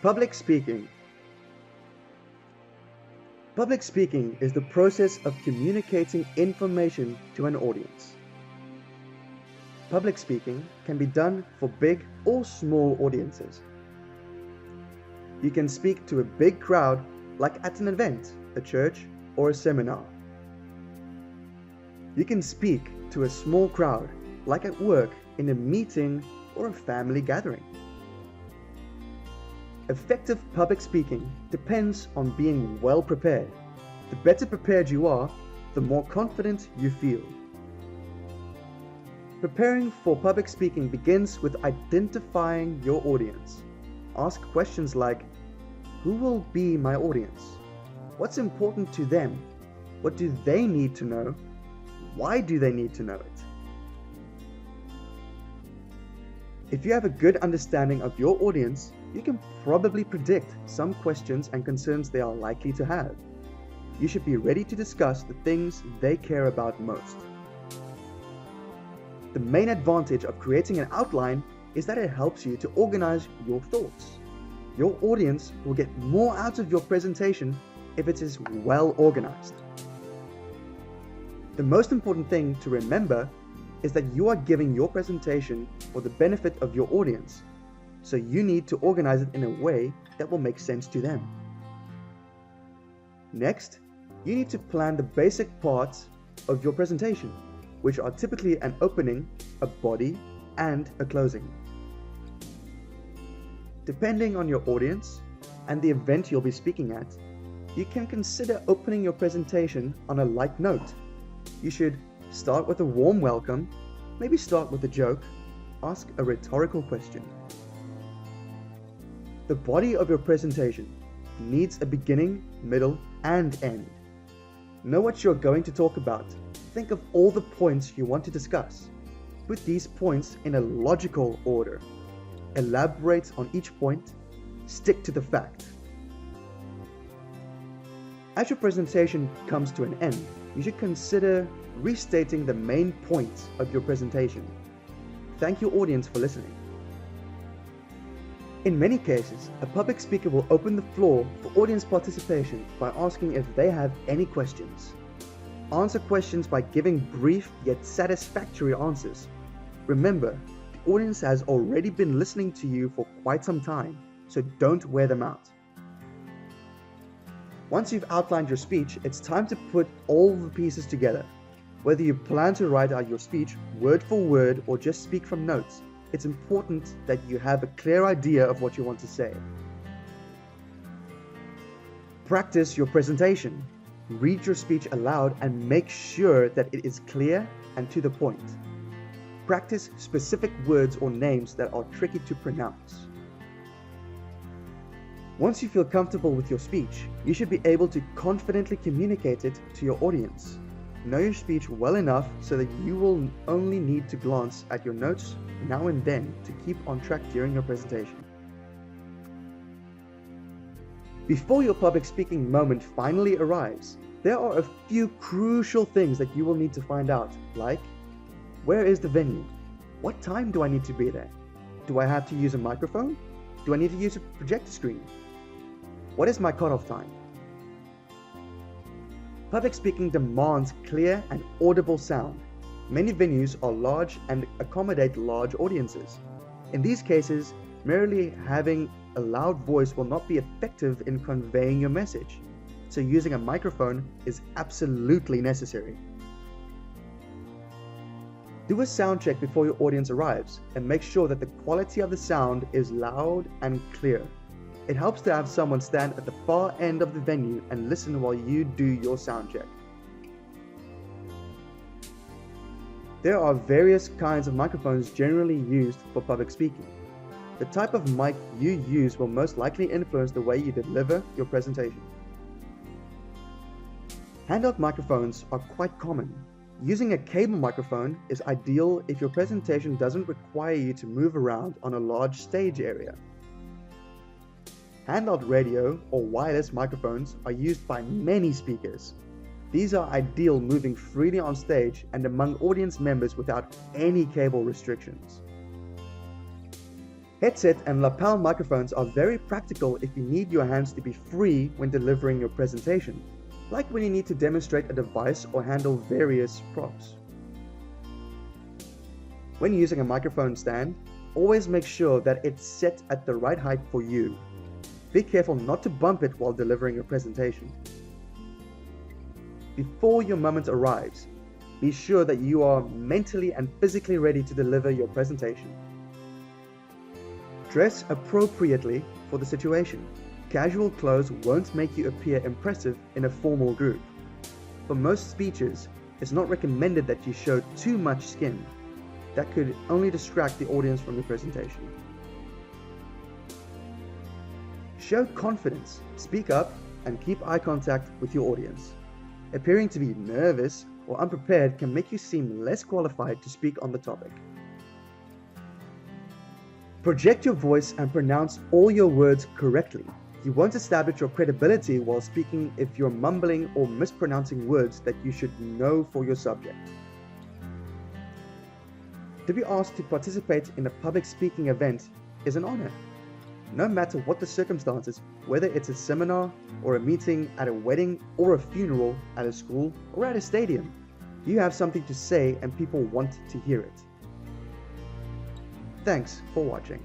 Public speaking. Public speaking is the process of communicating information to an audience. Public speaking can be done for big or small audiences. You can speak to a big crowd like at an event, a church, or a seminar. You can speak to a small crowd like at work, in a meeting, or a family gathering. Effective public speaking depends on being well prepared. The better prepared you are, the more confident you feel. Preparing for public speaking begins with identifying your audience. Ask questions like, who will be my audience? What's important to them? What do they need to know? Why do they need to know it? If you have a good understanding of your audience, you can probably predict some questions and concerns they are likely to have. You should be ready to discuss the things they care about most. The main advantage of creating an outline is that it helps you to organize your thoughts. Your audience will get more out of your presentation if it is well organized. The most important thing to remember is that you are giving your presentation for the benefit of your audience, so you need to organize it in a way that will make sense to them. Next, you need to plan the basic parts of your presentation, which are typically an opening, a body, and a closing. Depending on your audience and the event you'll be speaking at, you can consider opening your presentation on a light note. You should start with a warm welcome, maybe start with a joke, ask a rhetorical question. The body of your presentation needs a beginning, middle, and end. Know what you're going to talk about. Think of all the points you want to discuss. Put these points in a logical order. Elaborate on each point. Stick to the fact. As your presentation comes to an end, you should consider restating the main points of your presentation. Thank your audience for listening. In many cases, a public speaker will open the floor for audience participation by asking if they have any questions. Answer questions by giving brief yet satisfactory answers. Remember, the audience has already been listening to you for quite some time, so don't wear them out. Once you've outlined your speech, it's time to put all the pieces together. Whether you plan to write out your speech word for word or just speak from notes, it's important that you have a clear idea of what you want to say. Practice your presentation. Read your speech aloud and make sure that it is clear and to the point. Practice specific words or names that are tricky to pronounce. Once you feel comfortable with your speech, you should be able to confidently communicate it to your audience. Know your speech well enough so that you will only need to glance at your notes now and then to keep on track during your presentation. Before your public speaking moment finally arrives, there are a few crucial things that you will need to find out, like, where is the venue? What time do I need to be there? Do I have to use a microphone? Do I need to use a projector screen? What is my cutoff time? Public speaking demands clear and audible sound. Many venues are large and accommodate large audiences. In these cases, merely having a loud voice will not be effective in conveying your message, so using a microphone is absolutely necessary. Do a sound check before your audience arrives and make sure that the quality of the sound is loud and clear. It helps to have someone stand at the far end of the venue and listen while you do your sound check. There are various kinds of microphones generally used for public speaking. The type of mic you use will most likely influence the way you deliver your presentation. Handheld microphones are quite common. Using a cable microphone is ideal if your presentation doesn't require you to move around on a large stage area. Handheld radio or wireless microphones are used by many speakers. These are ideal moving freely on stage and among audience members without any cable restrictions. Headset and lapel microphones are very practical if you need your hands to be free when delivering your presentation, like when you need to demonstrate a device or handle various props. When using a microphone stand, always make sure that it's set at the right height for you. Be careful not to bump it while delivering your presentation. Before your moment arrives, be sure that you are mentally and physically ready to deliver your presentation. Dress appropriately for the situation. Casual clothes won't make you appear impressive in a formal group. For most speeches, it's not recommended that you show too much skin. That could only distract the audience from your presentation. Show confidence, speak up, and keep eye contact with your audience. Appearing to be nervous or unprepared can make you seem less qualified to speak on the topic. Project your voice and pronounce all your words correctly. You won't establish your credibility while speaking if you're mumbling or mispronouncing words that you should know for your subject. To be asked to participate in a public speaking event is an honor. No matter what the circumstances, whether it's a seminar or a meeting at a wedding or a funeral at a school or at a stadium, you have something to say and people want to hear it. Thanks for watching.